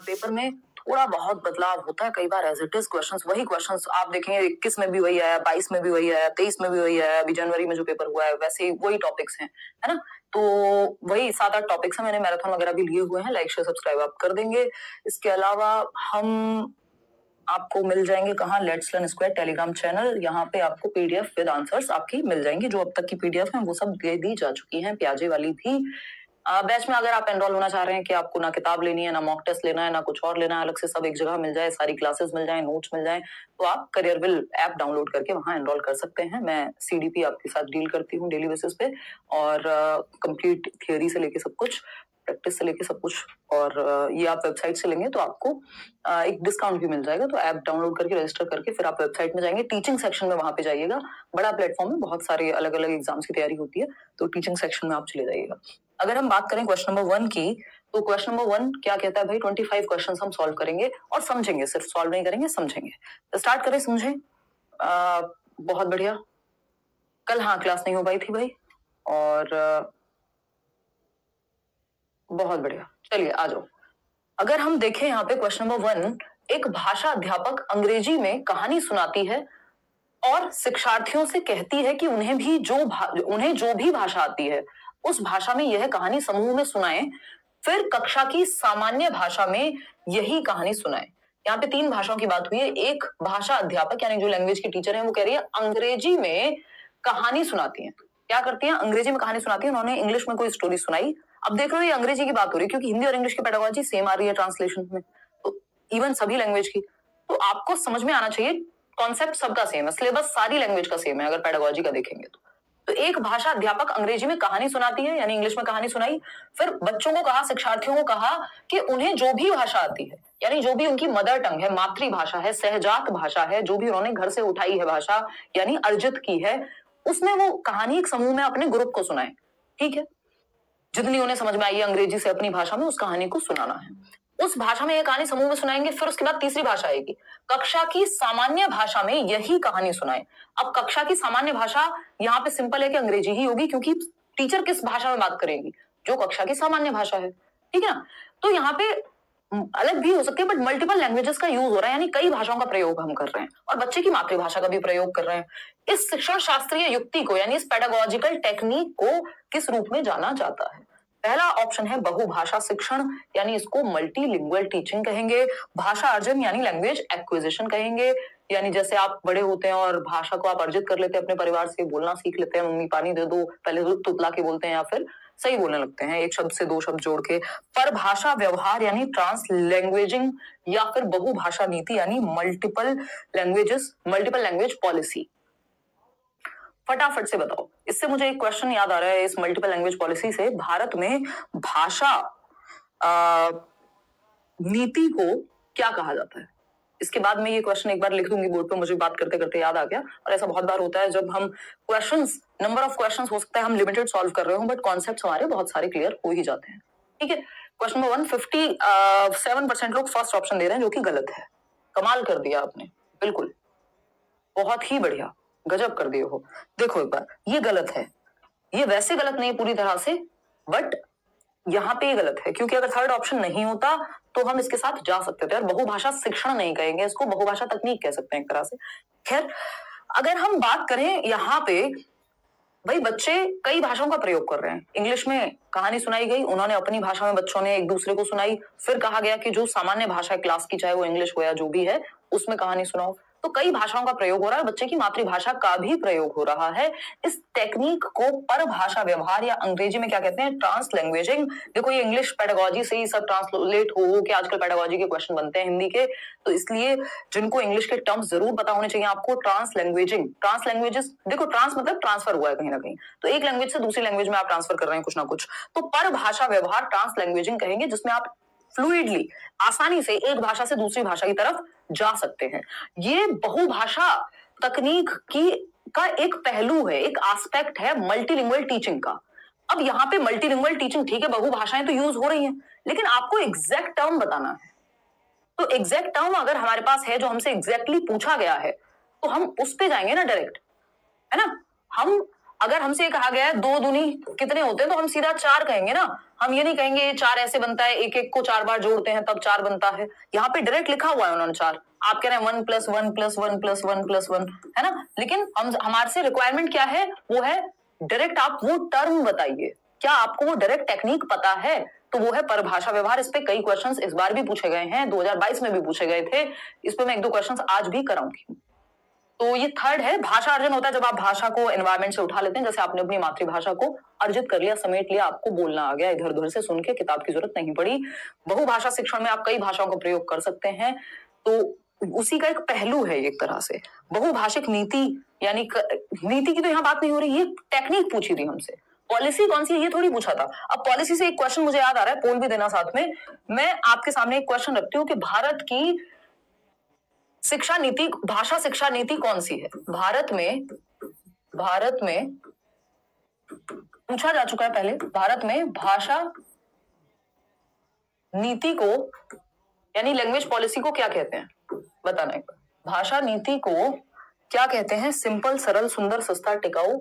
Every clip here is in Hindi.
पेपर में थोड़ा बहुत बदलाव होता है, कई बार एज इट इज क्वेश्चंस वही क्वेश्चंस आप देखेंगे 21 में भी वही आया, 22 में भी वही आया, 23 में भी वही आया, अभी जनवरी में जो पेपर हुआ है वैसे ही वही टॉपिक्स हैं, है ना। तो वही 7-8 टॉपिक्स हैं, मैंने मैराथन वगैरह भी लिए हुए हैं, लाइक शेयर सब्सक्राइब आप कर देंगे। इसके अलावा हम आपको मिल जाएंगे कहाँ, let's learn square Telegram channel, यहाँ पे आपको पीडीएफ विद आंसर्स आपकी मिल जाएंगी, जो अब तक की पीडीएफ है वो सब दे दी जा चुकी हैं, प्याजे वाली भी। बैच में अगर आप एनरोल होना चाह रहे हैं कि आपको ना किताब लेनी है, ना मॉक टेस्ट लेना है, ना कुछ और लेना है, अलग से सब एक जगह मिल जाए, सारी क्लासेस मिल जाए, नोट्स मिल जाए, तो आप करियरविल ऐप डाउनलोड करके वहां एनरोल कर सकते हैं। मैं सीडीपी आपके साथ डील करती हूँ डेली बेसिस पे, और कंप्लीट थियोरी से लेके सब कुछ, प्रैक्टिस से लेके सब कुछ, और ये आप वेबसाइट से लेंगे तो आपको एक डिस्काउंट भी मिल जाएगा। तो ऐप डाउनलोड करके रजिस्टर करके फिर आप वेबसाइट में जाएंगे, टीचिंग सेक्शन में वहां पे जाइएगा, बड़ा प्लेटफॉर्म है, बहुत सारे अलग अलग एग्जाम्स की तैयारी होती है, तो टीचिंग सेक्शन में आप चले जाइएगा। अगर हम बात करें क्वेश्चन नंबर 1 की, तो क्वेश्चन नंबर 1 क्या कहता है भाई, 25 क्वेश्चन हम सॉल्व करेंगे और समझेंगे, सिर्फ सॉल्व नहीं करेंगे, समझेंगे। तो स्टार्ट करें, समझें। बहुत बढ़िया। कल हाँ क्लास नहीं हो पाई थी भाई, और बहुत बढ़िया, चलिए आ जाओ। अगर हम देखें यहाँ पे क्वेश्चन नंबर 1, एक भाषा अध्यापक अंग्रेजी में कहानी सुनाती है और शिक्षार्थियों से कहती है कि उन्हें जो भी भाषा आती है उस भाषा में यह कहानी समूह में सुनाएं, फिर कक्षा की सामान्य भाषा में यही कहानी सुनाएं। यहाँ पे 3 भाषाओं की बात हुई है। एक भाषा अध्यापक यानी जो लैंग्वेज की टीचर है, वो कह रही है अंग्रेजी में कहानी सुनाती है। क्या करती है, अंग्रेजी में कहानी सुनाती है। उन्होंने इंग्लिश में कोई स्टोरी सुनाई। अब देख लो ये अंग्रेजी की बात हो रही है, क्योंकि हिंदी और इंग्लिश की पेडागोजी सेम आ रही है ट्रांसलेशन में, तो इवन सभी लैंग्वेज की, तो आपको समझ में आना चाहिए, कॉन्सेप्ट सबका सेम है, सिलेबस सारी लैंग्वेज का सेम है अगर पेडागोजी का देखेंगे तो एक भाषा अध्यापक अंग्रेजी में कहानी सुनाती है, यानी इंग्लिश में कहानी सुनाई, फिर बच्चों को कहा, शिक्षार्थियों को कहा कि उन्हें जो भी भाषा आती है, यानी जो भी उनकी मदर टंग है, मातृभाषा है, सहजात भाषा है, जो भी उन्होंने घर से उठाई है भाषा, यानी अर्जित की है, उसमें वो कहानी एक समूह में अपने ग्रुप को सुनाए। ठीक है, जितनी उन्हें समझ में आई है अंग्रेजी से अपनी भाषा में, उस कहानी को सुनाना है। उस भाषा में यह कहानी समूह में सुनाएंगे, फिर उसके बाद तीसरी भाषा आएगी, कक्षा की सामान्य भाषा में यही कहानी सुनाए। अब कक्षा की सामान्य भाषा यहाँ पे सिंपल है कि अंग्रेजी ही होगी, क्योंकि टीचर किस भाषा में बात करेगी, जो कक्षा की सामान्य भाषा है। ठीक है ना, तो यहाँ पे अलग भी हो सकती है, बट मल्टीपल लैंग्वेजेस का यूज हो रहा है, यानी कई भाषाओं का प्रयोग हम कर रहे हैं, और बच्चे की मातृभाषा का भी प्रयोग कर रहे हैं। इस शिक्षण शास्त्रीय युक्ति को, यानी इस पेडागोजिकल टेक्निक को किस रूप में जाना जाता है? पहला ऑप्शन है बहुभाषा शिक्षण, यानी इसको मल्टीलिंगुअल टीचिंग कहेंगे। भाषा अर्जन यानी लैंग्वेज एक्विजिशन कहेंगे, यानी जैसे आप बड़े होते हैं और भाषा को आप अर्जित कर लेते हैं, अपने परिवार से बोलना सीख लेते हैं, मम्मी पानी दे दो, पहले तुतला के बोलते हैं या फिर सही बोलने लगते हैं, एक शब्द से 2 शब्द जोड़ के। पर भाषा व्यवहार यानी ट्रांस लैंग्वेजिंग, या फिर बहुभाषा नीति यानी मल्टीपल लैंग्वेज पॉलिसी। फटाफट से बताओ, इससे मुझे एक क्वेश्चन याद आ रहा है, इस मल्टीपल लैंग्वेज पॉलिसी से, भारत में भाषा नीति को क्या कहा जाता है? इसके बाद मैं ये क्वेश्चन एक बार लिख दूंगी बोर्ड पे, मुझे बात करते करते याद आ गया, और ऐसा बहुत बार होता है जब हम क्वेश्चंस, नंबर ऑफ क्वेश्चंस हो सकता है हम लिमिटेड सॉल्व कर रहे हो, बट कॉन्सेप्ट्स हमारे बहुत सारे क्लियर हो ही जाते हैं। ठीक है, क्वेश्चन नंबर 1, 57% लोग फर्स्ट ऑप्शन दे रहे हैं, जो कि गलत है। कमाल कर दिया आपने, बिल्कुल बहुत ही बढ़िया, गजब कर दिए हो। देखो एक बार, ये गलत है, ये वैसे गलत नहीं पूरी तरह से, बट यहाँ पे ये गलत है, क्योंकि अगर थर्ड ऑप्शन नहीं होता तो हम इसके साथ जा सकते थे, और बहुभाषा शिक्षण नहीं कहेंगे इसको, बहुभाषा तकनीक कह सकते हैं एक तरह से। खैर, अगर हम बात करें यहाँ पे, भाई बच्चे कई भाषाओं का प्रयोग कर रहे हैं। इंग्लिश में कहानी सुनाई गई, उन्होंने अपनी भाषा में बच्चों ने एक दूसरे को सुनाई, फिर कहा गया कि जो सामान्य भाषा है क्लास की, चाहे वो इंग्लिश हो या जो भी है, उसमें कहानी सुनाओ। तो कई भाषाओं का प्रयोग हो रहा है, बच्चे की मातृभाषा का भी प्रयोग हो रहा है। इस टेक्निक को परभाषा व्यवहार, या अंग्रेजी में क्या कहते हैं, ट्रांस लैंग्वेजिंग। देखो ये इंग्लिश पेडागोजी से ही सब ट्रांसलेट हो के आजकल पेडागोजी के क्वेश्चन बनते हैं हिंदी के, तो इसलिए जिनको इंग्लिश के टर्म्स जरूर पता होने चाहिए आपको। ट्रांस लैंग्वेजेस, देखो ट्रांस मतलब ट्रांसफर हुआ है कहीं ना कहीं, तो एक लैंग्वेज से दूसरी लैंग्वेज में आप ट्रांसफर कर रहे हैं कुछ ना कुछ, तो परभाषा व्यवहार ट्रांस लैंग्वेजिंग कहेंगे, जिसमें आप फ्लूइडली, आसानी से एक भाषा से दूसरी भाषा की तरफ जा सकते हैं। ये बहुभाषा तकनीक का एक पहलू है, एक एस्पेक्ट है मल्टीलिंगुअल टीचिंग का। अब यहाँ पे मल्टीलिंगुअल टीचिंग, ठीक है बहुभाषाएं तो यूज हो रही हैं, लेकिन आपको एग्जैक्ट टर्म बताना है। तो एग्जैक्ट टर्म अगर हमारे पास है, जो हमसे एग्जैक्टली पूछा गया है, तो हम उस पे जाएंगे ना डायरेक्ट, है ना। हम अगर हमसे ये कहा गया है 2 दूनी कितने होते हैं तो हम सीधा 4 कहेंगे ना, हम ये नहीं कहेंगे ये 4 ऐसे बनता है, एक एक को 4 बार जोड़ते हैं तब 4 बनता है। यहाँ पे डायरेक्ट लिखा हुआ है उन्होंने 4, आप कह रहे हैं 1 + 1 + 1 + 1 + 1, है ना। लेकिन हमारे से रिक्वायरमेंट क्या है, वो है डायरेक्ट आप वो टर्म बताइए, क्या आपको वो डायरेक्ट टेक्निक पता है, तो वो है परिभाषा व्यवहार। इस पे कई क्वेश्चंस इस बार भी पूछे गए हैं, 2022 में भी पूछे गए थे, इस पे मैं 1-2 क्वेश्चंस आज भी कराऊंगी। तो ये थर्ड है, भाषा अर्जन होता है जब आप भाषा को एनवायरमेंट से उठा लेते हैं, जैसे आपने अपनी मातृभाषा को अर्जित कर लिया, समेट लिया, आपको बोलना आ गया, इधर उधर से सुन के किताब की जरूरत नहीं पड़ी। बहुभाषा शिक्षण में आप कई भाषाओं का प्रयोग कर सकते हैं, तो उसी का एक पहलू है एक तरह से। बहुभाषिक नीति, यानी नीति की तो यहाँ बात नहीं हो रही, ये टेक्निक पूछी थी हमसे। पॉलिसी कौन सी है ये थोड़ी पूछा था। अब पॉलिसी से एक क्वेश्चन मुझे याद आ रहा है, पोल भी देना साथ में। मैं आपके सामने एक क्वेश्चन रखती हूँ कि भारत की शिक्षा नीति, भाषा शिक्षा नीति कौन सी है भारत में पूछा जा चुका है पहले। भारत में भाषा नीति को यानी लैंग्वेज पॉलिसी को क्या कहते हैं, बताना एक बार। भाषा नीति को क्या कहते हैं? सिंपल, सरल, सुंदर, सस्ता, टिकाऊ।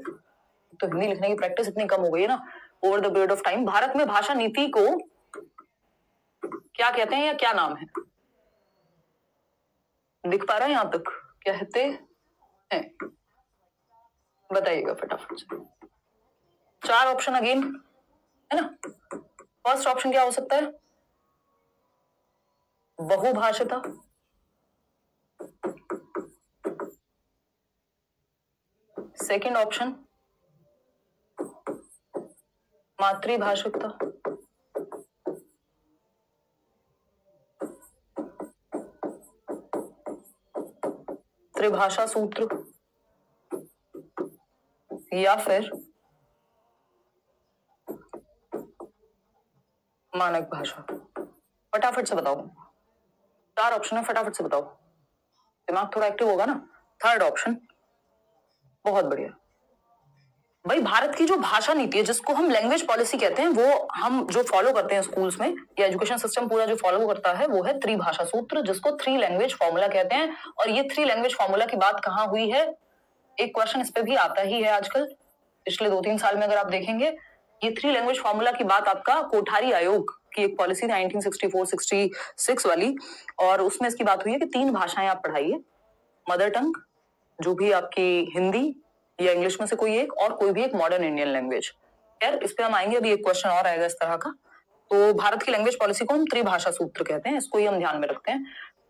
तो हिंदी लिखने की प्रैक्टिस इतनी कम हो गई है ना over the period of time. Bharat में भाषा नीति को क्या कहते हैं या क्या नाम है? दिख पा रहा है यहां तक? कहते हैं, बताइएगा फटाफट से। 4 ऑप्शन अगेन, है ना। फर्स्ट ऑप्शन क्या हो सकता है? बहुभाषिता, सेकंड ऑप्शन मातृभाषिकता, त्रिभाषा सूत्र, या फिर मानक भाषा। फटाफट से बताओ, 4 ऑप्शन है, फटाफट से बताओ, दिमाग थोड़ा एक्टिव होगा ना। थर्ड ऑप्शन, बहुत बढ़िया भाई। भारत की जो भाषा नीति है, जिसको हम लैंग्वेज पॉलिसी कहते हैं, वो हम जो फॉलो करते हैं स्कूल्स में या एजुकेशन सिस्टम पूरा जो फॉलो करता है, वो है त्रिभाषा सूत्र, जिसको 3 लैंग्वेज फॉर्मूला कहते हैं। और ये 3 लैंग्वेज फॉर्मूला की बात कहाँ हुई है? एक क्वेश्चन इस पे भी आता ही है आजकल, पिछले 2-3 साल में अगर आप देखेंगे, ये 3 लैंग्वेज फॉर्मूला की बात आपका कोठारी आयोग की एक पॉलिसी थी 1964-66 वाली, और उसमें इसकी बात हुई है कि 3 भाषाएं आप पढ़ाइए, मदर टंग जो भी आपकी हिंदी या इंग्लिश में से कोई एक, और कोई भी एक मॉडर्न इंडियन लैंग्वेज। यार इस पे हम आएंगे, अभी एक क्वेश्चन और आएगा इस तरह का। तो भारत की लैंग्वेज पॉलिसी को हम त्रिभाषा सूत्र कहते हैं, इसको ही हम ध्यान में रखते हैं।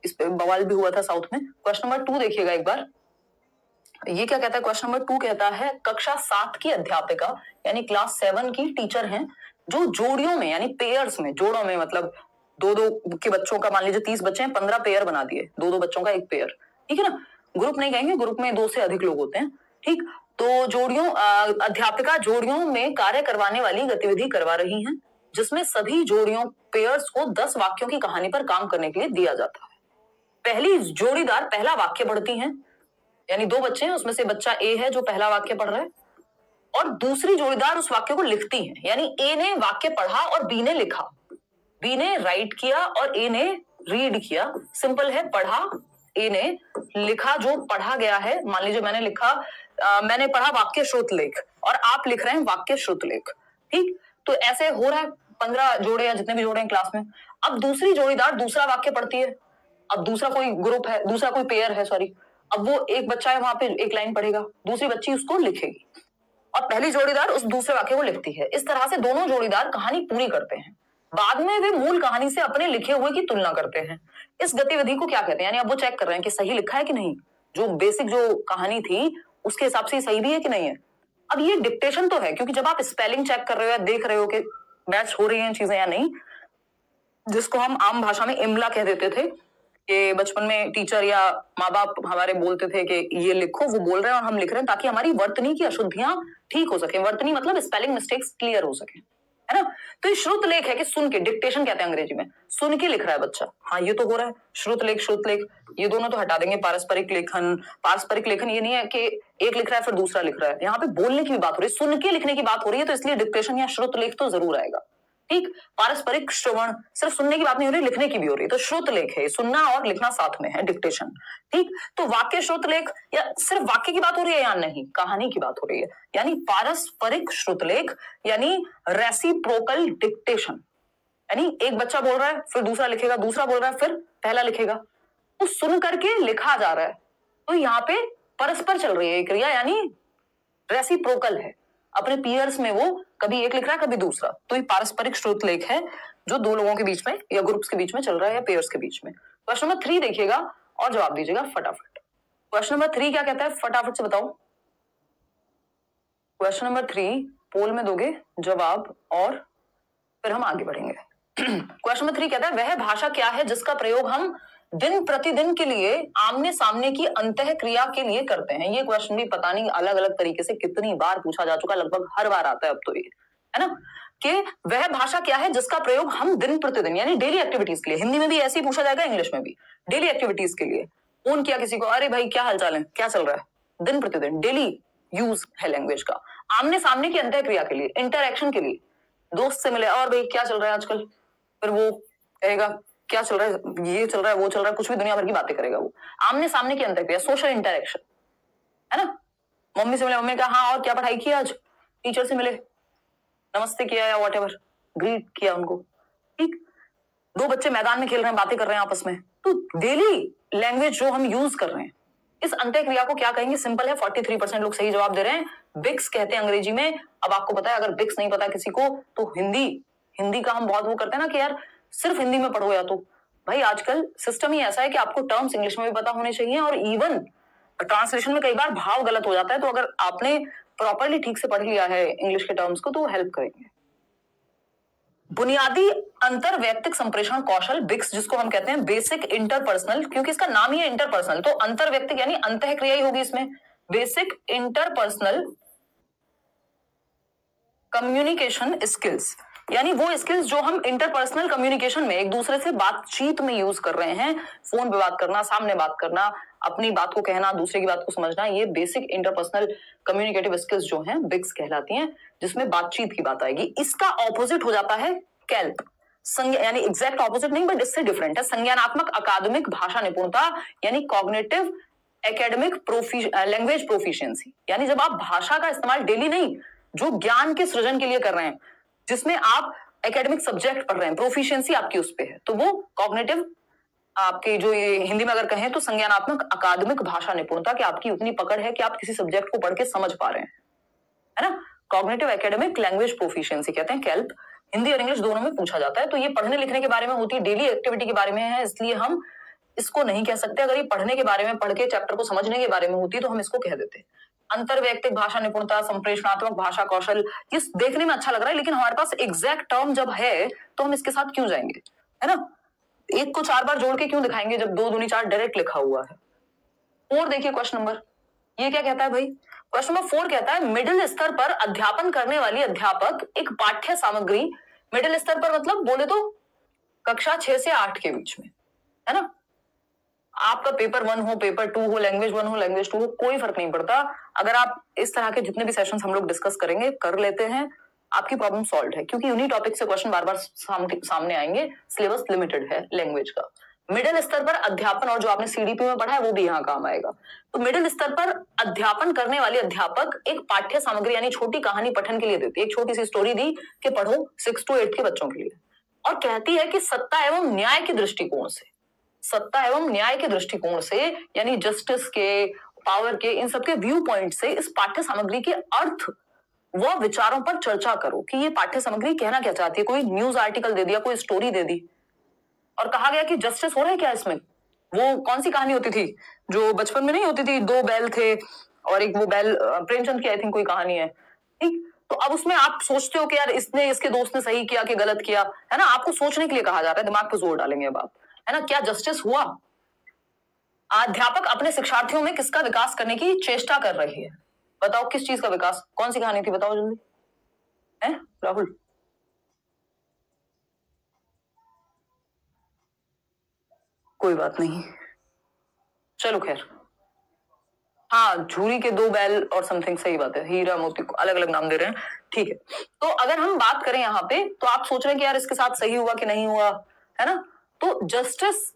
इस पे बवाल भी हुआ था साउथ में। क्वेश्चन नंबर 2 देखिएगा एक बार, ये क्या कहता है? क्वेश्चन नंबर 2 कहता है कक्षा 7 की अध्यापिका यानी क्लास 7 की टीचर हैं, जो जोड़ियों में यानी पेयर्स में, जोड़ों में मतलब 2-2 के बच्चों का, मान लीजिए 30 बच्चे हैं, 15 पेयर बना दिए, 2-2 बच्चों का एक पेयर, ठीक है ना। ग्रुप नहीं कहेंगे, ग्रुप में 2 से अधिक लोग होते हैं, ठीक। तो जोड़ियों, अध्यापिका जोड़ियों में कार्य करवाने वाली गतिविधि करवा रही हैं, जिसमें सभी जोड़ियों पेयर्स को 10 वाक्यों की कहानी पर काम करने के लिए दिया जाता है। पहली जोड़ीदार पहला वाक्य पढ़ती हैं, यानी 2 बच्चे हैं, उसमें से बच्चा ए है जो पहला वाक्य पढ़ रहा है, और दूसरी जोड़ीदार उस वाक्य को लिखती है, यानी ए ने वाक्य पढ़ा और बी ने लिखा, बी ने राइट किया और ए ने रीड किया। सिंपल है, पढ़ा ए ने, लिखा जो पढ़ा गया है। मान लीजिए मैंने लिखा, मैंने पढ़ा वाक्य श्रुतलेख और आप लिख रहे हैं वाक्य श्रुतलेख, ठीक। तो ऐसे हो रहा है 15 जोड़े या जितने भी जोड़े हैं क्लास में। अब दूसरी जोड़ीदार दूसरा वाक्य पढ़ती है, अब दूसरा कोई ग्रुप है, दूसरा कोई पेयर है, सॉरी, अब वो एक बच्चा है, वहां पे एक लाइन पढ़ेगा, दूसरी बच्ची उसको लिखेगी और पहली जोड़ीदार उस दूसरे वाक्य को लिखती है। इस तरह से दोनों जोड़ीदार कहानी पूरी करते हैं, बाद में वे मूल कहानी से अपने लिखे हुए की तुलना करते हैं। इस गतिविधि को क्या कहते हैं? यानी अब वो चेक कर रहे हैं कि सही लिखा है कि नहीं, जो बेसिक जो कहानी थी उसके हिसाब से सही भी है कि नहीं है। अब ये डिक्टेशन तो है, क्योंकि जब आप स्पेलिंग चेक कर रहे हो या देख रहे हो कि मैच हो रही हैं चीजें या नहीं, जिसको हम आम भाषा में इमला कह देते थे, कि बचपन में टीचर या माँ बाप हमारे बोलते थे कि ये लिखो, वो बोल रहे हैं और हम लिख रहे हैं, ताकि हमारी वर्तनी की अशुद्धियां ठीक हो सके। वर्तनी मतलब स्पेलिंग मिस्टेक्स क्लियर हो सके, है ना। तो ये श्रुत लेख है कि सुन के, डिक्टेशन कहते हैं अंग्रेजी में, सुन के लिख रहा है बच्चा। हाँ ये तो हो रहा है, श्रुत लेख ये दोनों तो हटा देंगे। पारस्परिक लेखन ये नहीं है कि एक लिख रहा है फिर दूसरा लिख रहा है, यहाँ पे बोलने की भी बात हो रही है, सुन के लिखने की बात हो रही है, तो इसलिए डिक्टेशन या श्रुत लेख तो जरूर आएगा। ठीक। पारस्परिक श्रवण, सिर्फ सुनने की बात नहीं हो रही, लिखने की भी हो रही है, तो श्रुत लेख है, सुनना और लिखना साथ में है, डिक्टेशन। ठीक। तो वाक्य श्रुत लेख, या सिर्फ वाक्य की बात हो रही है या नहीं, कहानी की बात हो रही है, यानी पारस्परिक श्रुत लेख, यानी रेसिप्रोकल डिक्टेशन। यानी एक बच्चा बोल रहा है, फिर दूसरा लिखेगा, दूसरा बोल रहा है, फिर पहला लिखेगा, तो सुन करके लिखा जा रहा है। तो यहाँ पे परस्पर चल रही है क्रिया, यानी रेसिप्रोकल है। अपने पीयर्स में वो कभी एक लिख रहा है, कभी दूसरा, तो ये पारस्परिक श्रुत लेख है जो दो लोगों के बीच में या ग्रुप्स के बीच में चल रहा है, या पेयर्स के बीच में। क्वेश्चन नंबर 3 देखिएगा और जवाब दीजिएगा फटाफट। क्वेश्चन नंबर 3 क्या कहता है, फटाफट से बताओ। क्वेश्चन नंबर 3 पोल में दोगे जवाब और फिर हम आगे बढ़ेंगे। क्वेश्चन नंबर 3 कहता है, वह भाषा क्या है जिसका प्रयोग हम दिन प्रतिदिन के लिए आमने सामने की अंतः क्रिया के लिए करते हैं। ये क्वेश्चन भी पता नहीं अलग अलग तरीके से कितनी बार पूछा जा चुका, लगभग हर बार आता है अब तो ये, है ना, कि वह भाषा क्या है जिसका प्रयोग हम दिन प्रतिदिन यानी डेली एक्टिविटीज के लिए, हिंदी में भी ऐसे ही पूछा जाएगा, इंग्लिश में भी, डेली एक्टिविटीज के लिए फोन किया किसी को, अरे भाई क्या हालचाल है, क्या चल रहा है, दिन प्रतिदिन डेली यूज है लैंग्वेज का। आमने सामने की अंतः क्रिया के लिए, इंटरएक्शन के लिए, दोस्त से मिले और भाई क्या चल रहा है आजकल, फिर वो कहेगा क्या चल रहा है, ये चल रहा है, वो चल रहा है, कुछ भी दुनिया भर की बातें करेगा वो। आमने सामने की अंतर्क्रिया, सोशल इंटरेक्शन, है ना। मम्मी से मिले, मम्मी ने कहा हाँ और क्या पढ़ाई की आज, टीचर से मिले, नमस्ते किया या व्हाटएवर, ग्रीट किया उनको। ठीक। दो बच्चे मैदान में खेल रहे हैं, बातें कर रहे हैं आपस में, तो डेली लैंग्वेज जो हम यूज कर रहे हैं, इस अंतःक्रिया को क्या कहेंगे, सिंपल है, 43% लोग सही जवाब दे रहे हैं, बिक्स कहते हैं अंग्रेजी में। अब आपको पता है, अगर बिक्स नहीं पता किसी को तो हिंदी का हम बहुत वो करते हैं ना कि यार सिर्फ हिंदी में पढ़ो, या तो भाई आजकल सिस्टम ही ऐसा है कि आपको टर्म्स इंग्लिश में भी पता होने चाहिए, और इवन ट्रांसलेशन में कई बार भाव गलत हो जाता है, तो अगर आपने प्रॉपरली ठीक से पढ़ लिया है इंग्लिश के टर्म्स को तो वो हेल्प करेंगे। बुनियादी अंतर वैयक्तिक संप्रेषण कौशल, बिक्स जिसको हम कहते हैं बेसिक इंटरपर्सनल, क्योंकि इसका नाम ही है इंटरपर्सनल, तो अंतर वैयक्तिक यानी अंतः क्रिया ही होगी इसमें, बेसिक इंटरपर्सनल कम्युनिकेशन स्किल्स, यानी वो स्किल्स जो हम इंटरपर्सनल कम्युनिकेशन में एक दूसरे से बातचीत में यूज कर रहे हैं, फोन पे बात करना, सामने बात करना, अपनी बात को कहना, दूसरे की बात को समझना, ये बेसिक इंटरपर्सनल कम्युनिकेटिव स्किल्स जो हैं बिक्स कहलाती हैं, जिसमें बातचीत की बात आएगी। इसका ऑपोजिट हो जाता है कैल्प, यानी एग्जैक्ट ऑपोजिट नहीं बट इससे डिफरेंट है, संज्ञानात्मक अकादमिक भाषा निपुणता, यानी कॉग्निटिव एकेडमिक लैंग्वेज प्रोफिशिएंसी, यानी जब आप भाषा का इस्तेमाल डेली नहीं, जो ज्ञान के सृजन के लिए कर रहे हैं, जिसमें आप एकेडमिक सब्जेक्ट पढ़ रहे हैं, प्रोफिशिएंसी आपकी उस पे है, तो वो कॉग्निटिव, आपके जो ये हिंदी में अगर कहें तो संज्ञानात्मक अकादमिक भाषा निपुणता, कि आपकी उतनी पकड़ है कि आप किसी सब्जेक्ट को पढ़ के समझ पा रहे हैं, है ना। कॉग्निटिव एकेडमिक लैंग्वेज प्रोफिशिएंसी कहते हैं कैल्प, हिंदी और इंग्लिश दोनों में पूछा जाता है। तो ये पढ़ने लिखने के बारे में होती है, डेली एक्टिविटी के बारे में है, इसलिए हम इसको नहीं कह सकते। अगर ये पढ़ने के बारे में, पढ़ के चैप्टर को समझने के बारे में होती तो हम इसको कह देते। अंतरवैयक्तिक भाषा निपुणता, संप्रेषणात्मक भाषा कौशल, ये देखने में अच्छा लग रहा है, लेकिन हमारे पास एग्जैक्ट टर्म जब है तो हम इसके साथ क्यों जाएंगे, है ना। एक को 4 बार जोड़ के क्यों दिखाएंगे जब 2 दूनी 4 डायरेक्ट लिखा हुआ है। और देखिए क्वेश्चन नंबर, ये क्या कहता है भाई, क्वेश्चन नंबर 4 कहता है, मिडिल स्तर पर अध्यापन करने वाली अध्यापक एक पाठ्य सामग्री, मिडिल स्तर पर मतलब बोले तो कक्षा 6 से 8 के बीच में, है ना। आपका पेपर 1 हो, पेपर 2 हो, लैंग्वेज 1 हो, लैंग्वेज 2 हो, कोई फर्क नहीं पड़ता। अगर आप इस तरह के जितने भी सेशंस हम लोग डिस्कस करेंगे कर लेते हैं, आपकी प्रॉब्लम सॉल्व है, क्योंकि उन्हीं टॉपिक से क्वेश्चन बार बार सामने आएंगे, सिलेबस लिमिटेड है लैंग्वेज का। मिडिल स्तर पर अध्यापन, और जो आपने सीडीपी में पढ़ा है वो भी यहाँ काम आएगा। तो मिडिल स्तर पर अध्यापन करने वाले अध्यापक एक पाठ्य सामग्री यानी छोटी कहानी पठन के लिए देती है, एक छोटी सी स्टोरी दी कि पढ़ो 6 to 8 के बच्चों के लिए, और कहती है कि सत्ता एवं न्याय के दृष्टिकोण से, सत्ता एवं न्याय के दृष्टिकोण से, यानी जस्टिस के, पावर के, इन सबके व्यू पॉइंट से इस पाठ्य सामग्री के अर्थ व विचारों पर चर्चा करो कि ये पाठ्य सामग्री कहना क्या चाहती है। कोई न्यूज आर्टिकल दे दिया, कोई स्टोरी दे दी, और कहा गया कि जस्टिस हो रहा है क्या इसमें। वो कौन सी कहानी होती थी जो बचपन में नहीं होती थी, 2 बैल थे और एक वो बैल प्रेमचंद की आई थिंक कोई कहानी है, ठीक। तो अब उसमें आप सोचते हो कि यार इसने, इसके दोस्त ने सही किया कि गलत किया, है ना। आपको सोचने के लिए कहा जा रहा है, दिमाग पे जोर डालेंगे अब आप, है ना। क्या जस्टिस हुआ। अध्यापक अपने शिक्षार्थियों में किसका विकास करने की चेष्टा कर रही है, बताओ किस चीज का विकास, कौन सी कहानी थी, बताओ जल्दी, है राहुल। कोई बात नहीं, चलो खैर, हाँ, झूरी के दो बैल और समथिंग, सही बात है, हीरा मोती को अलग अलग नाम दे रहे हैं, ठीक है। तो अगर हम बात करें यहाँ पे, तो आप सोच रहे हैं कि यार इसके साथ सही हुआ कि नहीं हुआ, है ना? तो जस्टिस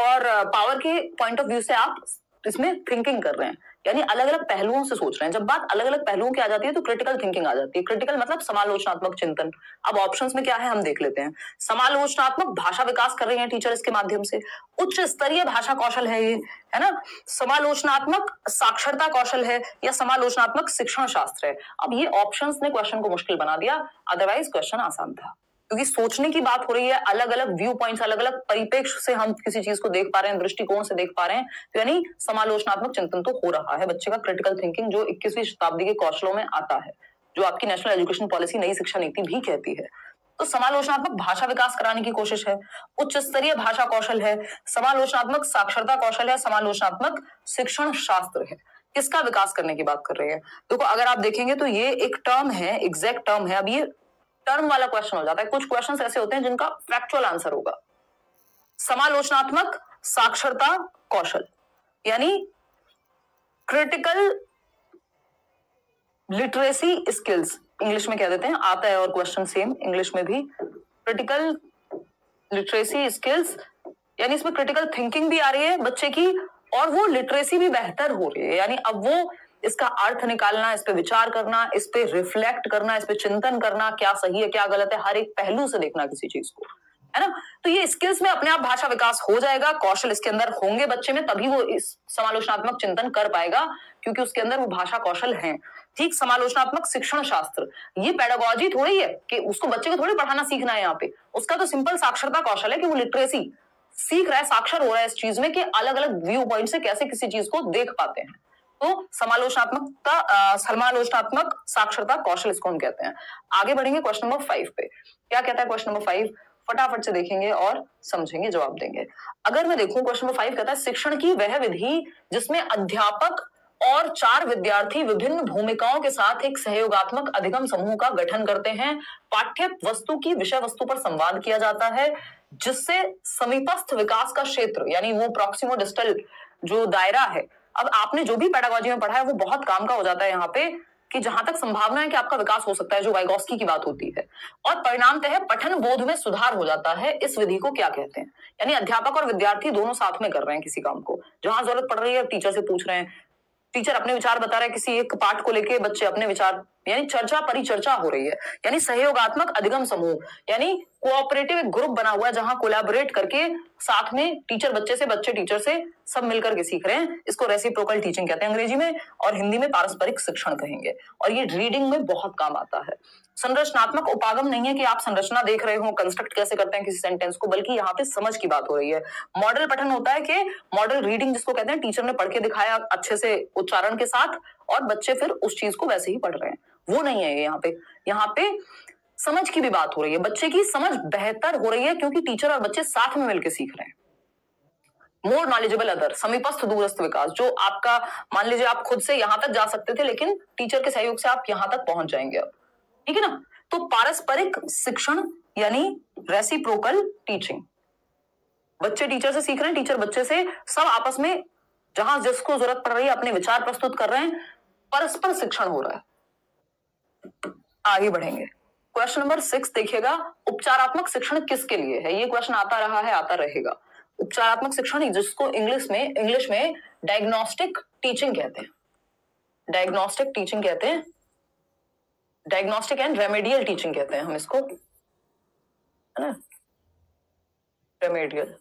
और पावर के पॉइंट ऑफ व्यू से आप इसमें थिंकिंग कर रहे हैं, यानी अलग अलग पहलुओं से सोच रहे हैं। जब बात अलग अलग पहलुओं की आ जाती है तो क्रिटिकल थिंकिंग आ जाती है। क्रिटिकल मतलब समालोचनात्मक चिंतन। अब ऑप्शंस में क्या है हम देख लेते हैं। समालोचनात्मक भाषा विकास कर रहे हैं टीचर इसके माध्यम से, उच्च स्तरीय भाषा कौशल है ये, है ना? समालोचनात्मक साक्षरता कौशल है या समालोचनात्मक शिक्षण शास्त्र है। अब ये ऑप्शंस ने क्वेश्चन को मुश्किल बना दिया, अदरवाइज क्वेश्चन आसान था, क्योंकि सोचने की बात हो रही है, अलग अलग व्यू पॉइंट्स, अलग अलग परिप्रेक्ष्य से हम किसी चीज को देख पा रहे हैं, दृष्टिकोण से देख पा रहे हैं, तो यानी समालोचनात्मक चिंतन तो हो रहा है बच्चे का क्रिटिकल थिंकिंग, जो 21वीं शताब्दी के कौशलों में आता है, जो आपकी नेशनल एजुकेशन पॉलिसी नई शिक्षा नीति भी कहती है। तो समालोचनात्मक भाषा विकास कराने की कोशिश है, उच्च स्तरीय भाषा कौशल है, समालोचनात्मक साक्षरता कौशल है, समालोचनात्मक शिक्षण शास्त्र है। किसका विकास करने की बात कर रहे हैं? देखो अगर आप देखेंगे तो ये एक टर्म है, एग्जैक्ट टर्म है। अब ये टर्म वाला क्वेश्चन हो जाता है, कुछ क्वेश्चंस ऐसे होते हैं जिनका फैक्चुअल आंसर होगा। समालोचनात्मक साक्षरता कौशल यानी क्रिटिकल लिटरेसी स्किल्स, इंग्लिश में कह देते हैं, आता है और क्वेश्चन सेम इंग्लिश में भी। क्रिटिकल लिटरेसी स्किल्स यानी इसमें क्रिटिकल थिंकिंग भी आ रही है बच्चे की, और वो लिटरेसी भी बेहतर हो रही है, यानी अब वो इसका अर्थ निकालना, इस पे विचार करना, इस पे रिफ्लेक्ट करना, इस पे चिंतन करना, क्या सही है क्या गलत है, हर एक पहलू से देखना किसी चीज को, है ना? तो ये स्किल्स में अपने आप भाषा विकास हो जाएगा, कौशल इसके अंदर होंगे बच्चे में, तभी वो इस समालोचनात्मक चिंतन कर पाएगा, क्योंकि उसके अंदर वो भाषा कौशल हैं। ठीक, समालोचनात्मक शिक्षण शास्त्र, ये पेडागोजी थोड़ी है कि उसको बच्चे को थोड़ी पढ़ाना सीखना है यहाँ पे, उसका तो सिंपल साक्षरता कौशल है कि वो लिटरेसी सीख रहा है, साक्षर हो रहा है इस चीज में कि अलग अलग व्यू पॉइंट से कैसे किसी चीज को देख पाते हैं। तो समालोचनात्मक साक्षरता कौशल इसको हम कहते हैं। आगे बढ़ेंगे क्वेश्चन नंबर 5 पे। क्या कहता है क्वेश्चन नंबर 5? फटाफट से देखेंगे और समझेंगे, जवाब देंगे। अगर मैं देखूं क्वेश्चन नंबर 5 कहता है शिक्षण की वह विधि जिसमें अध्यापक और 4 विद्यार्थी विभिन्न भूमिकाओं के साथ एक सहयोगात्मक अधिगम समूह का गठन करते हैं। पाठ्य वस्तु की विषय वस्तु पर संवाद किया जाता है, जिससे समीपस्थ विकास का क्षेत्र यानी वो प्रॉक्सिमो डिस्टल जो दायरा है, अब आपने जो भी पेडागोजी में पढ़ा है वो बहुत काम का हो जाता है यहाँ पे, कि जहां तक संभावना है कि आपका विकास हो सकता है, जो वाइगोस्की की बात होती है, और परिणामतः पठन बोध में सुधार हो जाता है। इस विधि को क्या कहते हैं? यानी अध्यापक और विद्यार्थी दोनों साथ में कर रहे हैं किसी काम को, जहां जरूरत पड़ रही है टीचर से पूछ रहे हैं, टीचर अपने विचार बता रहे हैं किसी एक पाठ को लेके, बच्चे अपने विचार, यानी चर्चा परिचर्चा हो रही है। यानी सहयोगात्मक अधिगम समूह यानी कोऑपरेटिव एक ग्रुप बना हुआ है, जहां कोलैबोरेट करके साथ में टीचर बच्चे से, बच्चे टीचर से, सब मिलकर के सीख रहे हैं। इसको रेसिप्रोकल टीचिंग कहते हैं अंग्रेजी में, और हिंदी में पारस्परिक शिक्षण कहेंगे, और ये रीडिंग में बहुत काम आता है। संरचनात्मक उपागम नहीं है कि आप संरचना देख रहे हो, कंस्ट्रक्ट कैसे करते हैं किसी सेंटेंस को, बल्कि यहाँ पे समझ की बात हो रही है। मॉडल पठन होता है कि मॉडल रीडिंग जिसको कहते हैं, टीचर ने पढ़ के दिखाया अच्छे से उच्चारण के साथ, और बच्चे फिर उस चीज को वैसे ही पढ़ रहे हैं, वो नहीं है यहाँ पे। यहाँ पे समझ की भी बात हो रही है, बच्चे की समझ बेहतर हो रही है, क्योंकि टीचर और बच्चे साथ में मिलकर सीख रहे हैं। मोर नॉलेजेबल अदर, समीपस्थ दूरस्थ विकास, जो आपका मान लीजिए आप खुद से यहां तक जा सकते थे, लेकिन टीचर के सहयोग से आप यहां तक पहुंच जाएंगे अब, ठीक है ना? तो पारस्परिक शिक्षण यानी रेसिप्रोकल टीचिंग, बच्चे टीचर से सीख रहे हैं, टीचर बच्चे से, सब आपस में जहां जिसको जरूरत पड़ रही है अपने विचार प्रस्तुत कर रहे हैं, परस्पर शिक्षण हो रहा है। आगे बढ़ेंगे, क्वेश्चन नंबर 6 देखिएगा, उपचारात्मक शिक्षण किसके लिए है? ये क्वेश्चन आता रहा है, आता रहेगा। उपचारात्मक शिक्षण जिसको इंग्लिश में डायग्नोस्टिक टीचिंग कहते हैं, डायग्नोस्टिक टीचिंग कहते हैं, डायग्नोस्टिक एंड रेमेडियल टीचिंग कहते हैं हम इसको, है ना? रेमेडियल,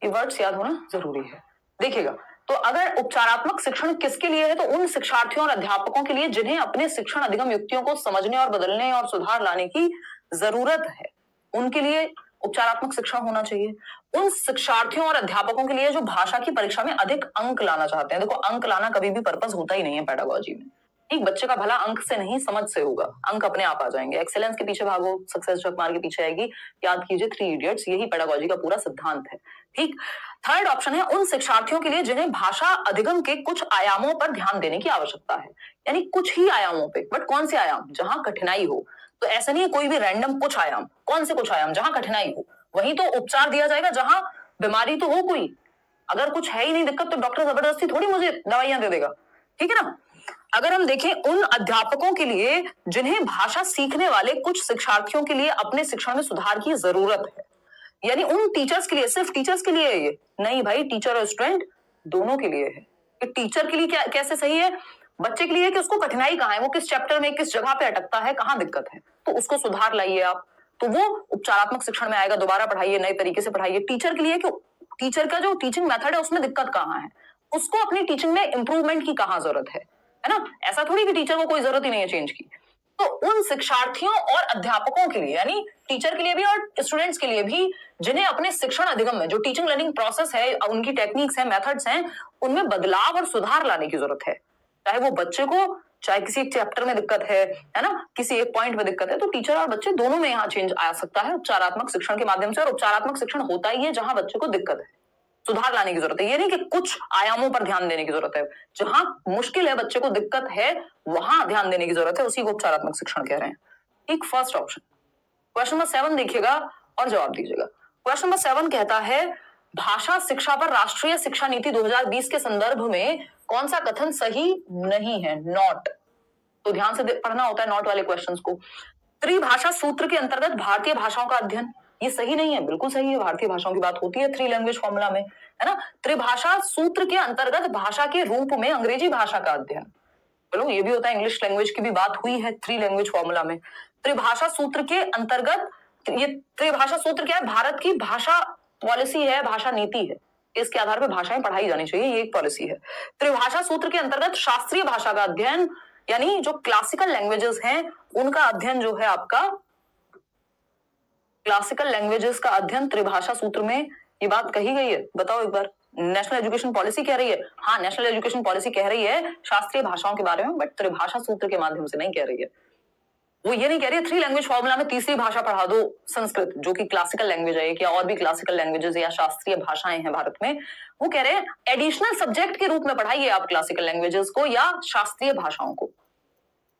ये वर्ड्स याद होना जरूरी है। देखिएगा, तो अगर उपचारात्मक शिक्षण किसके लिए है, तो उन शिक्षार्थियों और अध्यापकों के लिए जिन्हें अपने शिक्षण अधिगम युक्तियों को समझने और बदलने और सुधार लाने की जरूरत है, उनके लिए उपचारात्मक शिक्षण होना चाहिए। उन शिक्षार्थियों और अध्यापकों के लिए जो भाषा की परीक्षा में अधिक अंक लाना चाहते हैं, देखो अंक लाना कभी भी पर्पस होता ही नहीं है पेडागोजी में, एक बच्चे का भला अंक से नहीं समझ से होगा, अंक अपने आप आ जाएंगे। एक्सेलेंस के पीछे भागो, सक्सेस चकमार के पीछे आएगी। याद कीजिए 3 इडियट्स, यही पेडागोजी का पूरा सिद्धांत है। ठीक, थर्ड ऑप्शन है उन शिक्षार्थियों के लिए जिन्हें भाषा अधिगम के कुछ आयामों पर ध्यान देने की आवश्यकता है, यानी कुछ ही आयामों पे, बट कौन से आयाम? जहां कठिनाई हो। तो ऐसा नहीं है कोई भी रैंडम कुछ आयाम, कौन से कुछ आयाम? जहां कठिनाई हो वहीं तो उपचार दिया जाएगा, जहां बीमारी तो हो कोई, अगर कुछ है ही नहीं दिक्कत तो डॉक्टर जबरदस्ती थोड़ी मुझे दवाइयां दे देगा, ठीक है ना। अगर हम देखें उन अध्यापकों के लिए जिन्हें भाषा सीखने वाले कुछ शिक्षार्थियों के लिए अपने शिक्षण में सुधार की जरूरत है, यानी उन टीचर्स के लिए, सिर्फ टीचर्स के लिए है ये नहीं भाई, टीचर और स्टूडेंट दोनों के लिए है। टीचर के लिए क्या कैसे सही है, बच्चे के लिए कि उसको कठिनाई कहाँ है, वो किस चैप्टर में किस जगह पे अटकता है, कहाँ दिक्कत है, तो उसको सुधार लाइए आप, तो वो उपचारात्मक शिक्षण में आएगा, दोबारा पढ़ाइए, नए तरीके से पढ़ाइए। टीचर के लिए कि टीचर का जो टीचिंग मेथड है उसमें दिक्कत कहाँ है, उसको अपनी टीचिंग में इंप्रूवमेंट की कहाँ जरूरत है ना। ऐसा थोड़ी कि टीचर को कोई जरूरत ही नहीं है चेंज की। तो उन शिक्षार्थियों और अध्यापकों के लिए, यानी टीचर के लिए भी और स्टूडेंट्स के लिए भी, जिन्हें अपने शिक्षण अधिगम में जो टीचिंग लर्निंग प्रोसेस है, उनकी टेक्निक्स है, मेथड्स हैं, उनमें बदलाव और सुधार लाने की जरूरत है। चाहे वो बच्चे को, चाहे किसी एक चैप्टर में दिक्कत है ना, किसी एक पॉइंट में दिक्कत है, तो टीचर और बच्चे दोनों में यहाँ चेंज आ सकता है उपचारात्मक शिक्षण के माध्यम से। और उपचारात्मक शिक्षण होता ही है जहां बच्चे को दिक्कत है, सुधार लाने की जरूरत है। ये नहीं कि कुछ आयामों पर ध्यान देने की जरूरत है, जहां मुश्किल है, बच्चे को दिक्कत है, वहां ध्यान देने की जरूरत है, उसी को उपचारात्मक शिक्षण कह रहे हैं। एक फर्स्ट ऑप्शन। क्वेश्चन नंबर 7 देखिएगा और जवाब दीजिएगा। क्वेश्चन नंबर 7 कहता है, भाषा शिक्षा पर राष्ट्रीय शिक्षा नीति 2020 के संदर्भ में कौन सा कथन सही नहीं है, नॉट। तो ध्यान से पढ़ना होता है नॉट वाले क्वेश्चंस को। त्रिभाषा सूत्र के अंतर्गत भारतीय भाषाओं का अध्ययन, ये सही नहीं है, बिल्कुल सही है, भारतीय भाषाओं की बात होती है थ्री लैंग्वेज फॉर्मूला में, है ना। त्रिभाषा सूत्र के अंतर्गत भाषा के रूप में अंग्रेजी भाषा का अध्ययन, चलो ये भी होता है, इंग्लिश लैंग्वेज की भी बात हुई है थ्री लैंग्वेज फॉर्मूला में। त्रिभाषा सूत्र के अंतर्गत, ये त्रिभाषा सूत्र क्या है, भारत की भाषा पॉलिसी है, भाषा नीति है, इसके आधार पर भाषाएं पढ़ाई जानी चाहिए, ये एक पॉलिसी है। त्रिभाषा सूत्र के अंतर्गत शास्त्रीय भाषा का अध्ययन, यानी जो क्लासिकल लैंग्वेजेस हैं उनका अध्ययन जो है आपका, क्लासिकल लैंग्वेजेस का अध्ययन त्रिभाषा सूत्र में, ये बात कही गई है, बताओ एक बार। नेशनल एजुकेशन पॉलिसी कह रही है, हाँ नेशनल एजुकेशन पॉलिसी कह रही है शास्त्रीय भाषाओं के बारे में, बट त्रिभाषा सूत्र के माध्यम से नहीं कह रही है। वो ये नहीं कह रही है थ्री लैंग्वेज फॉर्मूला में तीसरी भाषा पढ़ा दो संस्कृत, जो कि क्लासिकल लैंग्वेज है, या और भी क्लासिकल लैंग्वेजेस या शास्त्रीय भाषाएं हैं भारत में। वो कह रहे हैं एडिशनल सब्जेक्ट के रूप में पढ़ाइए आप क्लासिकल लैंग्वेजेस को या शास्त्रीय भाषाओं को,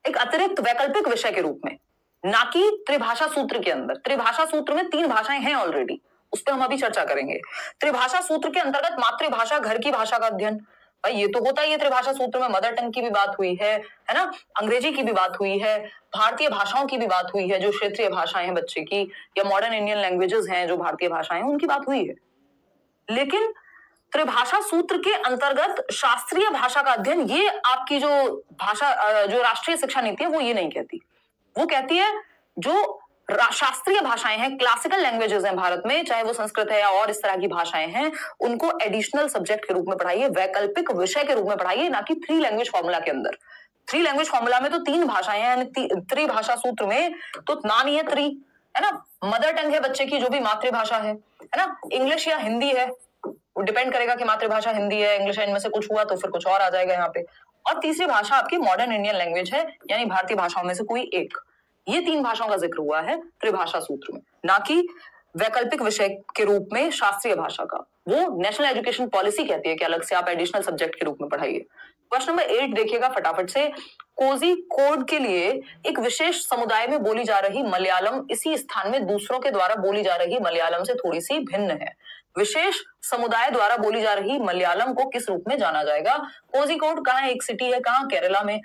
एक अतिरिक्त वैकल्पिक विषय के रूप में, ना कि त्रिभाषा सूत्र के अंदर। त्रिभाषा सूत्र में 3 भाषाएं हैं ऑलरेडी, उस पर हम अभी चर्चा करेंगे। त्रिभाषा सूत्र के अंतर्गत मातृभाषा, घर की भाषा का अध्ययन, भाई ये तो होता ही है त्रिभाषा सूत्र में, मदर टंग की भी बात हुई है ना, अंग्रेजी की भी बात हुई है, भारतीय भाषाओं की भी बात हुई है, जो क्षेत्रीय भाषाएं हैं बच्चे की, या मॉडर्न इंडियन लैंग्वेजेस हैं जो भारतीय भाषाएं हैं, उनकी बात हुई है। लेकिन त्रिभाषा सूत्र के अंतर्गत शास्त्रीय भाषा का अध्ययन, ये आपकी जो भाषा, जो राष्ट्रीय शिक्षा नीति है वो ये नहीं कहती। वो कहती है जो शास्त्रीय भाषाएं हैं, क्लासिकल लैंग्वेजेस हैं भारत में, चाहे वो संस्कृत है या और इस तरह की भाषाएं हैं, उनको एडिशनल सब्जेक्ट के रूप में पढ़ाइए, वैकल्पिक विषय के रूप में पढ़ाइए, ना कि थ्री लैंग्वेज फॉर्मूला के अंदर। थ्री लैंग्वेज फॉर्मूला में तो 3 भाषाएं हैं, त्रिभाषा सूत्र में तो नाम ही है त्रि, है ना। मदर टंग है बच्चे की, जो भी मातृभाषा है ना, इंग्लिश या हिंदी है, वो डिपेंड करेगा कि मातृभाषा हिंदी है, इंग्लिश है, इनमें से कुछ हुआ तो फिर कुछ और आ जाएगा यहाँ पे। और तीसरी भाषा आपकी मॉडर्न इंडियन लैंग्वेज है, यानी भारतीय भाषाओं में से कोई एक। ये 3 भाषाओं का जिक्र हुआ है त्रिभाषा सूत्र में, ना कि वैकल्पिक विषय के रूप में शास्त्रीय भाषा का। वो नेशनल एजुकेशन पॉलिसी कहती है कि अलग से आप एडिशनल सब्जेक्ट के रूप में पढ़ाइए। क्वेश्चन नंबर 8 देखिएगा फटाफट से। कोझिकोड के लिए एक विशेष समुदाय में बोली जा रही मलयालम इसी स्थान में दूसरों के द्वारा बोली जा रही मलयालम से थोड़ी सी भिन्न है। विशेष समुदाय द्वारा बोली जा रही मलयालम को किस रूप में जाना जाएगा? कोझिकोड कहाँ है? एक सिटी है, कहाँ? केरला में।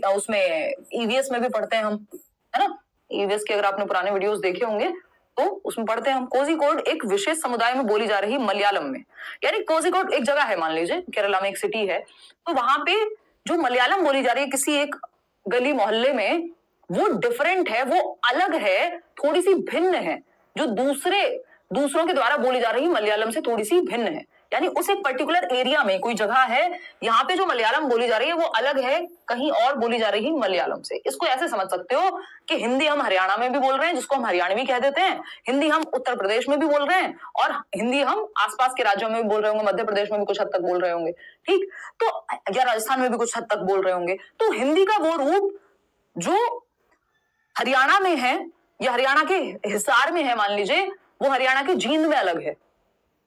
उसमें ईवीएस में भी पढ़ते हैं हम, है ना। ईवीएस के अगर आपने पुराने वीडियोस देखे होंगे तो उसमें पढ़ते हैं हम। कोझिकोड एक विशेष समुदाय में बोली जा रही मलयालम में, यानी कोझिकोड एक जगह है, मान लीजिए केरला में एक सिटी है, तो वहां पे जो मलयालम बोली जा रही है किसी एक गली मोहल्ले में, वो डिफरेंट है, वो अलग है, थोड़ी सी भिन्न है, जो दूसरों के द्वारा बोली जा रही मलयालम से थोड़ी सी भिन्न है। यानी उस एक पर्टिकुलर एरिया में कोई जगह है, यहाँ पे जो मलयालम बोली जा रही है वो अलग है कहीं और बोली जा रही मलयालम से। इसको ऐसे समझ सकते हो कि हिंदी हम हरियाणा में भी बोल रहे हैं, जिसको हम हरियाणवी कह देते हैं, हिंदी हम उत्तर प्रदेश में भी बोल रहे हैं, और हिंदी हम आसपास के राज्यों में भी बोल रहे होंगे, मध्य प्रदेश में भी कुछ हद तक बोल रहे होंगे, ठीक, तो या राजस्थान में भी कुछ हद तक बोल रहे होंगे। तो हिंदी का वो रूप जो हरियाणा में है या हरियाणा के हिसार में है, मान लीजिए, वो हरियाणा के जींद में अलग है।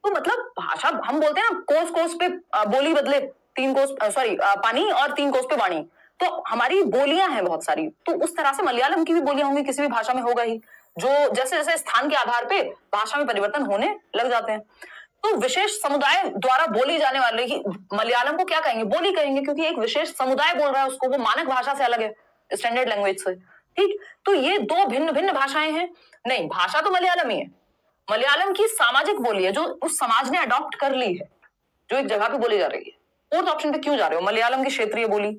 तो मतलब भाषा हम बोलते हैं ना, कोस कोस पे बोली बदले, 3 कोस पानी और 3 कोस पे वाणी, तो हमारी बोलियां हैं बहुत सारी। तो उस तरह से मलयालम की भी बोलियां होंगी, किसी भी भाषा में होगा ही, जो जैसे जैसे स्थान के आधार पे भाषा में परिवर्तन होने लग जाते हैं। तो विशेष समुदाय द्वारा बोली जाने वाले ही मलयालम को क्या कहेंगे? बोली कहेंगे, क्योंकि एक विशेष समुदाय बोल रहा है उसको, वो मानक भाषा से अलग है, स्टैंडर्ड लैंग्वेज से। ठीक, तो ये दो भिन्न भिन्न भाषाएं हैं? नहीं, भाषा तो मलयालम ही है। मलयालम की सामाजिक बोली है जो उस समाज ने अडॉप्ट कर ली है, जो एक जगह पे बोली जा रही है। फोर्थ ऑप्शन पे क्यों जा रहे हो? मलयालम की क्षेत्रीय बोली,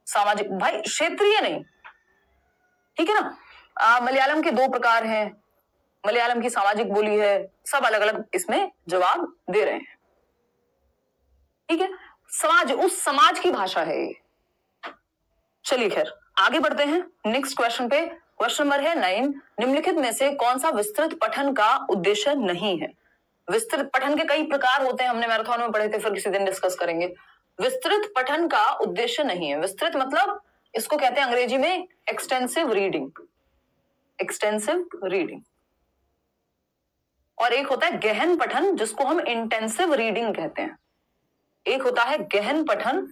सामाजिक, भाई क्षेत्रीय नहीं, ठीक है ना। मलयालम के दो प्रकार हैं, मलयालम की सामाजिक बोली है, सब अलग अलग इसमें जवाब दे रहे हैं, ठीक है। समाज, उस समाज की भाषा है ये। चलिए खैर आगे बढ़ते हैं नेक्स्ट क्वेश्चन पे। क्वेश्चन नंबर है 9, निम्नलिखित में से कौन सा विस्तृत पठन का उद्देश्य नहीं है? विस्तृत पठन के कई प्रकार होते हैं, हमने मैराथन में पढ़े थे, फिर किसी दिन डिस्कस करेंगे। विस्तृत पठन का उद्देश्य नहीं है। विस्तृत मतलब इसको कहते हैं अंग्रेजी में एक्सटेंसिव रीडिंग, एक्सटेंसिव रीडिंग। और एक होता है गहन पठन जिसको हम इंटेंसिव रीडिंग कहते हैं। एक होता है गहन पठन,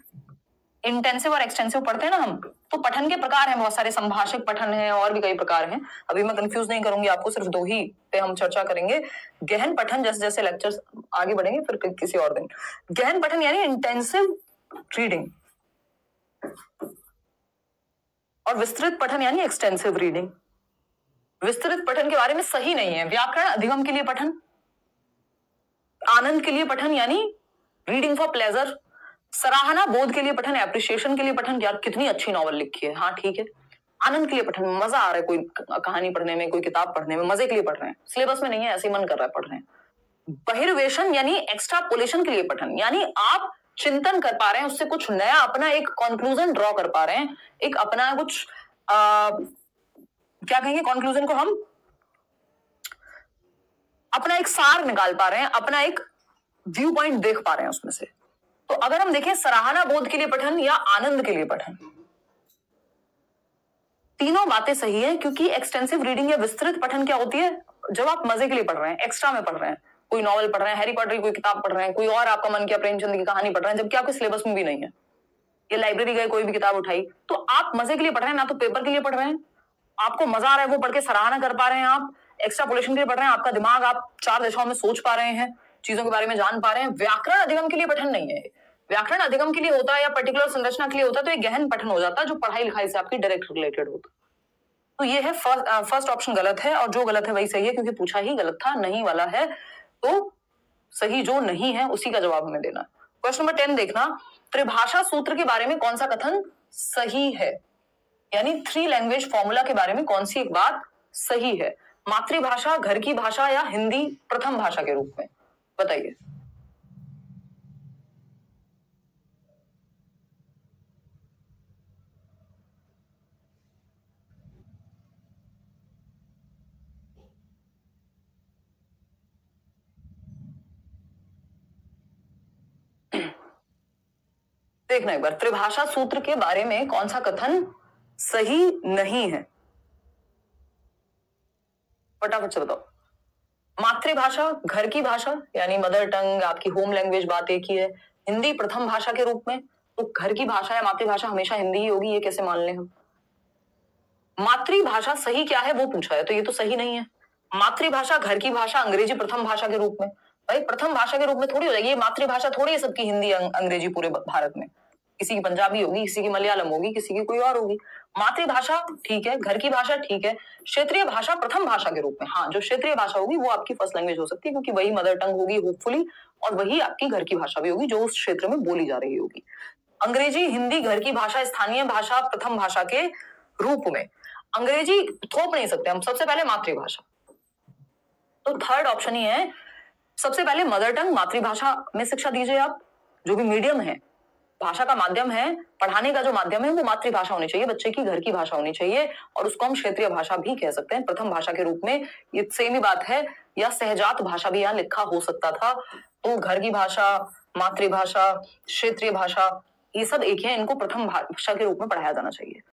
इंटेंसिव और एक्सटेंसिव पढ़ते हैं ना हम, तो पठन के प्रकार हैं बहुत सारे, संभाषिक पठन है और भी कई प्रकार हैं। अभी मैं कंफ्यूज नहीं करूंगी आपको, सिर्फ दो ही पे हम चर्चा करेंगे। गहन पठन जैसे जैसे लेक्चर्स आगे बढ़ेंगे फिर किसी और दिन। गहन पठन यानी इंटेंसिव रीडिंग, और विस्तृत पठन यानी एक्सटेंसिव रीडिंग। विस्तृत पठन के बारे में सही नहीं है। व्याकरण अधिगम के लिए पठन, आनंद के लिए पठन यानी रीडिंग फॉर प्लेजर, सराहना बोध के लिए पठन, एप्रिसिएशन के लिए पठन, यार कितनी अच्छी नॉवल लिखी है, हाँ ठीक है। आनंद के लिए पठन, मजा आ रहा है कोई कहानी पढ़ने में, कोई किताब पढ़ने में, मजे के लिए पढ़ रहे हैं, सिलेबस में नहीं है, ऐसे ही मन कर रहा है पढ़ रहे हैं। बहिर्वेशन यानी एक्स्ट्रापोलेशन के लिए पठन, यानी आप चिंतन कर पा रहे हैं, उससे कुछ नया अपना एक कंक्लूजन ड्रॉ कर पा रहे हैं, एक अपना कुछ क्या कहेंगे कंक्लूजन को हम, अपना एक सार निकाल पा रहे हैं, अपना एक व्यू पॉइंट देख पा रहे हैं उसमें से। तो अगर हम देखें सराहना बोध के लिए पठन या आनंद के लिए पठन, तीनों बातें सही है, क्योंकि एक्सटेंसिव रीडिंग या विस्तृत पठन क्या होती है? जब आप मजे के लिए पढ़ रहे हैं, एक्स्ट्रा में पढ़ रहे हैं, कोई नॉवल पढ़ रहे हैं, हैरी पॉटर की कोई किताब पढ़ रहे हैं, कोई और आपका मन किया प्रेमचंद की कहानी पढ़ रहे हैं, जबकि आपके सिलेबस में भी नहीं है, ये लाइब्रेरी गए कोई भी किताब उठाई, तो आप मजे के लिए पढ़ रहे हैं, ना तो पेपर के लिए पढ़ रहे हैं, आपको मजा आ रहा है वो पढ़ के, सराहना कर पा रहे हैं आप, एक्स्ट्रापोलेशन के लिए पढ़ रहे हैं, आपका दिमाग आप 4 दिशाओं में सोच पा रहे हैं, चीजों के बारे में जान पा रहे हैं। व्याकरण अधिगम के लिए पठन नहीं है। व्याकरण अधिगम के लिए होता है या पर्टिकुलर संरचना के लिए होता है, तो एक गहन पठन हो जाता है जो पढ़ाई लिखाई से आपकी डायरेक्ट रिलेटेड होता है। तो ये है फर्स्ट ऑप्शन गलत है, और जो गलत है वही सही है, क्योंकि पूछा ही गलत था, नहीं वाला है, तो सही जो नहीं है उसी का जवाब हमें देना। क्वेश्चन नंबर 10 देखना, त्रिभाषा सूत्र के बारे में कौन सा कथन सही है? यानी 3 लैंग्वेज फॉर्मूला के बारे में कौन सी एक बात सही है? मातृभाषा, घर की भाषा या हिंदी प्रथम भाषा के रूप में, बताइए। देखना एक बार, त्रिभाषा सूत्र के बारे में कौन सा कथन सही नहीं है, फटाफट से बताओ। मातृभाषा, घर की भाषा यानी मदर टंग, आपकी होम लैंग्वेज, बात एक ही है। हिंदी प्रथम भाषा के रूप में, तो घर की भाषा या मातृभाषा हमेशा हिंदी ही होगी, ये कैसे मान लें हम? मातृभाषा सही क्या है वो पूछा है, तो ये तो सही नहीं है। मातृभाषा, घर की भाषा, अंग्रेजी प्रथम भाषा के रूप में, भाई प्रथम भाषा के रूप में थोड़ी हो जाएगी, ये मातृभाषा थोड़ी है सबकी, हिंदी अंग्रेजी पूरे भारत में, किसी की पंजाबी होगी, किसी की मलयालम होगी, किसी की कोई और होगी। मातृभाषा ठीक है, घर की भाषा ठीक है, क्षेत्रीय भाषा प्रथम भाषा के रूप में, हाँ जो क्षेत्रीय भाषा होगी वो आपकी फर्स्ट लैंग्वेज हो सकती है, क्योंकि वही मदर टंग होगी होपफुली, और वही आपकी घर की भाषा भी होगी जो उस क्षेत्र में बोली जा रही होगी। अंग्रेजी, हिंदी घर की भाषा, स्थानीय भाषा प्रथम भाषा के रूप में, अंग्रेजी थोप नहीं सकते हम, सबसे पहले मातृभाषा। तो थर्ड ऑप्शन ही है, सबसे पहले मदर टंग मातृभाषा में शिक्षा दीजिए आप, जो भी मीडियम है, भाषा का माध्यम है, पढ़ाने का जो माध्यम है वो मातृभाषा होनी चाहिए, बच्चे की घर की भाषा होनी चाहिए, और उसको हम क्षेत्रीय भाषा भी कह सकते हैं प्रथम भाषा के रूप में, ये सेम ही बात है। या सहजात भाषा भी यहाँ लिखा हो सकता था। तो घर की भाषा, मातृभाषा, क्षेत्रीय भाषा, ये सब एक है, इनको प्रथम भाषा के रूप में पढ़ाया जाना चाहिए।